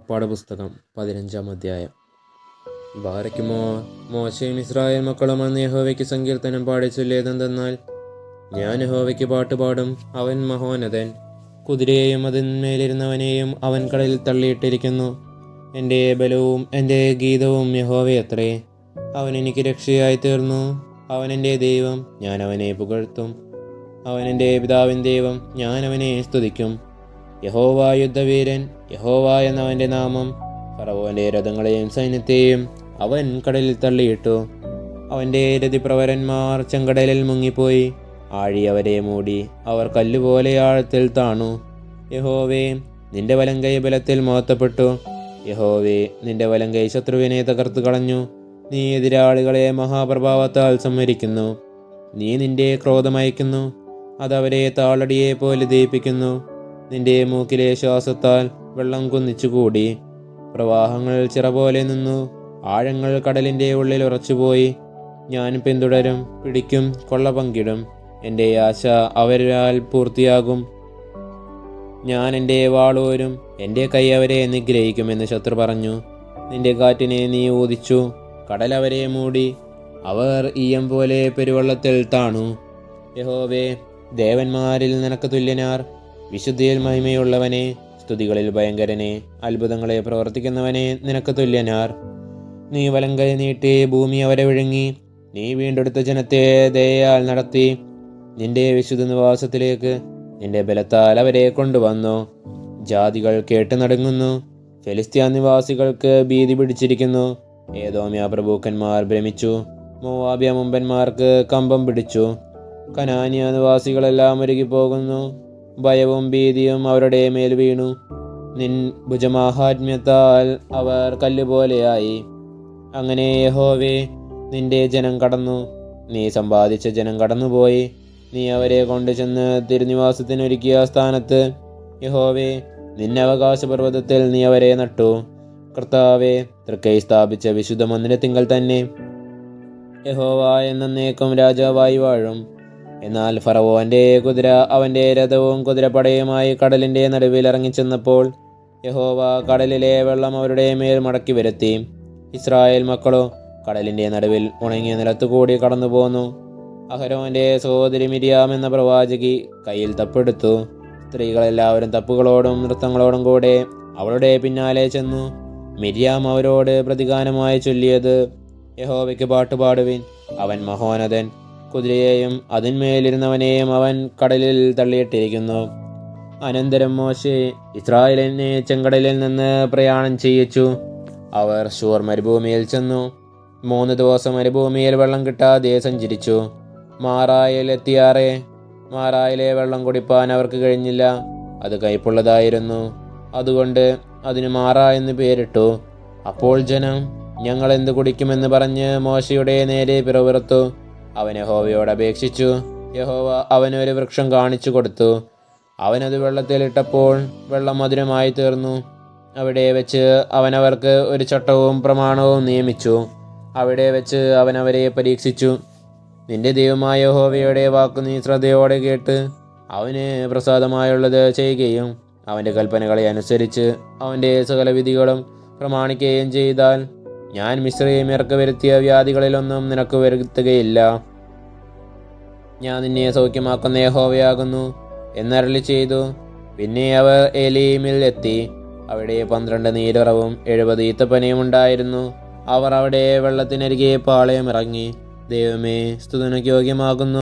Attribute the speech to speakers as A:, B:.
A: പുറപ്പാട് പുസ്തകം 15-ാം അധ്യായം. ബാരയ്ക്കുമോ മോശയും ഇസ്രായേൽ മക്കളും അന്ന് യഹോവയ്ക്ക് സങ്കീർത്തനം പാടി ചൊല്ലിയതെന്തെന്നാൽ, ഞാൻ യഹോവയ്ക്ക് പാട്ടുപാടും, അവൻ മഹോന്നതൻ. കുതിരയെയും അതിന്മേലിരുന്നവനെയും അവൻ കടലിൽ തള്ളിയിട്ടിരിക്കുന്നു. എൻ്റെ ബലവും എൻ്റെ ഗീതവും യഹോവയത്രേ. അവൻ എനിക്ക് രക്ഷയായി തീർന്നു. അവൻ എൻ്റെ ദൈവം, ഞാൻ അവനെ പുകഴ്ത്തും. അവൻ എൻ്റെ പിതാവിൻ ദൈവം, ഞാൻ അവനെ സ്തുതിക്കും. യഹോവ യുദ്ധവീരൻ, യഹോവ എന്നവൻ്റെ നാമം. ഫറവോന്റെ രഥങ്ങളെയും സൈന്യത്തെയും അവൻ കടലിൽ തള്ളിയിട്ടു. അവൻ്റെ രതിപ്രവരന്മാർ ചെങ്കടലിൽ മുങ്ങിപ്പോയി. ആഴി അവരെ മൂടി, അവർ കല്ലുപോലെ ആഴത്തിൽ താണു. യഹോവേ, നിന്റെ വലങ്കൈ ബലത്തിൽ മഹത്വപ്പെട്ടു. യഹോവേ, നിന്റെ വലങ്കൈ ശത്രുവിനെ തകർത്തു കളഞ്ഞു. നീ എതിരാളികളെ മഹാപ്രഭാവത്താൽ സംഹരിക്കുന്നു. നീ നിന്റെ ക്രോധമയക്കുന്നു, അതവരെ താളടിയെ പോലെ ദയിപ്പിക്കുന്നു. നിന്റെ മൂക്കിലെ ശ്വാസത്താൽ വെള്ളം കുന്നിച്ചുകൂടി. പ്രവാഹങ്ങൾ ചിറ പോലെ നിന്നു, ആഴങ്ങൾ കടലിൻ്റെ ഉള്ളിൽ ഉറച്ചുപോയി. ഞാൻ പിന്തുടരും, പിടിക്കും, കൊള്ള പങ്കിടും. എൻ്റെ ആശ അവരാൽ പൂർത്തിയാകും. ഞാൻ എൻ്റെ വാളോരും, എൻ്റെ കൈ അവരെ നിഗ്രഹിക്കുമെന്ന് ശത്രു പറഞ്ഞു. നിന്റെ കാറ്റിനെ നീ ഊതിച്ചു, കടൽ അവരെ മൂടി. അവർ ഈയം പോലെ പെരുവെള്ളത്തിൽ താണു. യഹോവേ, ദേവന്മാരിൽ നിനക്ക് തുല്യനാർ. വിശുദ്ധിയിൽ മഹിമയുള്ളവനെ, സ്തുതികളിൽ ഭയങ്കരനെ, അത്ഭുതങ്ങളെ പ്രവർത്തിക്കുന്നവനെ, നിനക്ക് തുല്യനാർ. നീ വലങ്കൈ നീട്ടി ഭൂമി അവരെ വിഴുങ്ങി. നീ വീണ്ടെടുത്ത ജനത്തെ ദയയാൽ നടത്തി. നിന്റെ വിശുദ്ധ നിവാസത്തിലേക്ക് നിന്റെ ബലത്താൽ അവരെ കൊണ്ടുവന്നു. ജാതികൾ കേട്ട് നടുങ്ങുന്നു. ഫെലിസ്ത്യ നിവാസികൾക്ക് ഭീതി പിടിച്ചിരിക്കുന്നു. ഏദോമ്യ പ്രഭുക്കന്മാർ ഭ്രമിച്ചു. മോവാബ്യ മുമ്പന്മാർക്ക് കമ്പം പിടിച്ചു. കനാന്യ നിവാസികളെല്ലാം ഒരുകിപ്പോകുന്നു. ഭയവും ഭീതിയും അവരുടെ മേൽ വീണു. നിൻ ഭുജമാഹാത്മ്യത്താൽ അവർ കല്ലുപോലെയായി. അങ്ങനെ യഹോവേ, നിന്റെ ജനം കടന്നു. നീ സമ്പാദിച്ച ജനം കടന്നുപോയി. നീ അവരെ കൊണ്ടുചെന്ന് തിരുനിവാസത്തിനൊരുക്കിയ സ്ഥാനത്ത്, യഹോവേ, നിന്റെ അവകാശപർവ്വതത്തിൽ നീ അവരെ നട്ടു. കർത്താവേ, തൃക്കൈ സ്ഥാപിച്ച വിശുദ്ധ മന്ദിരത്തിങ്കൽ തന്നെ യഹോവ എന്നേക്കും രാജാവായി വാഴും. എന്നാൽ ഫറവോന്റെ കുതിര അവന്റെ രഥവും കുതിരപ്പടയുമായി കടലിന്റെ നടുവിൽ ഇറങ്ങിച്ചെന്നപ്പോൾ യഹോവ കടലിലെ വെള്ളം അവരുടെ മേൽ മടക്കി വരുത്തി. ഇസ്രായേൽ മക്കളോ കടലിന്റെ നടുവിൽ ഉണങ്ങിയ നിലത്തുകൂടി കടന്നുപോന്നു. അഹരോന്റെ സഹോദരി മിരിയാം എന്ന പ്രവാചകി കയ്യിൽ തപ്പെടുത്തു. സ്ത്രീകളെല്ലാവരും തപ്പുകളോടും നൃത്തങ്ങളോടും കൂടെ അവളുടെ പിന്നാലെ ചെന്നു. മിരിയാം അവരോട് പ്രതിഗാനമായി ചൊല്ലിയത്, യഹോവയ്ക്ക് പാട്ടുപാടുവിൻ, അവൻ മഹോന്നതൻ. കുതിരയെയും അതിന്മേലിരുന്നവനെയും അവൻ കടലിൽ തള്ളിയിട്ടിരിക്കുന്നു. അനന്തരം മോശെ ഇസ്രായേലിനെ ചെങ്കടലിൽ നിന്ന് പ്രയാണം ചെയ്യിച്ചു. അവർ ശൂർ മരുഭൂമിയിൽ ചെന്നു. 3 ദിവസം മരുഭൂമിയിൽ വെള്ളം കിട്ടാതെ സഞ്ചരിച്ചു. മാറായിൽ എത്തിയാറെ. മാറായിലെ വെള്ളം കുടിപ്പാൻ അവർക്ക് കഴിഞ്ഞില്ല. അത് കയ്പുള്ളതായിരുന്നു. അതുകൊണ്ട് അതിന് മാറാ എന്ന് പേരിട്ടു. അപ്പോൾ ജനം, ഞങ്ങൾ എന്ത് കുടിക്കുമെന്ന് പറഞ്ഞ് മോശയുടെ നേരെ പിറുപിറുത്തു. അവൻ യഹോവയോട് അപേക്ഷിച്ചു. യഹോവ അവനൊരു വൃക്ഷം കാണിച്ചു കൊടുത്തു. അവനത് വെള്ളത്തിലിട്ടപ്പോൾ വെള്ളം മധുരമായി തീർന്നു. അവിടെ വെച്ച് അവനവർക്ക് ഒരു ചട്ടവും പ്രമാണവും നിയമിച്ചു. അവിടെ വെച്ച് അവൻ അവരെ പരീക്ഷിച്ചു. നിന്റെ ദൈവമായ യഹോവയുടെ വാക്ക് നീ ശ്രദ്ധയോടെ കേട്ട് അവന് പ്രസാദമായുള്ളത് ചെയ്യുകയും അവൻ്റെ കൽപ്പനകളെ അനുസരിച്ച് അവൻ്റെ സകല വിധികളും പ്രമാണിക്കുകയും ചെയ്താൽ ഞാൻ മിസ്രയീമ്യർക്ക് വരുത്തിയ വ്യാധികളിലൊന്നും നിനക്ക് വരുത്തുകയില്ല. ഞാൻ നിന്നെ സൗഖ്യമാക്കുന്ന യഹോവയാകുന്നു എന്നരുളി ചെയ്തു. പിന്നെ അവർ എലീമിൽ എത്തി. അവിടെ 12 നീരുറവും 70 ഈത്തപ്പനയും ഉണ്ടായിരുന്നു. അവർ അവിടെ വെള്ളത്തിനരികെ പാളയം ഇറങ്ങി. ദൈവമേ, സ്തുതിക്ക് യോഗ്യമാകുന്നു.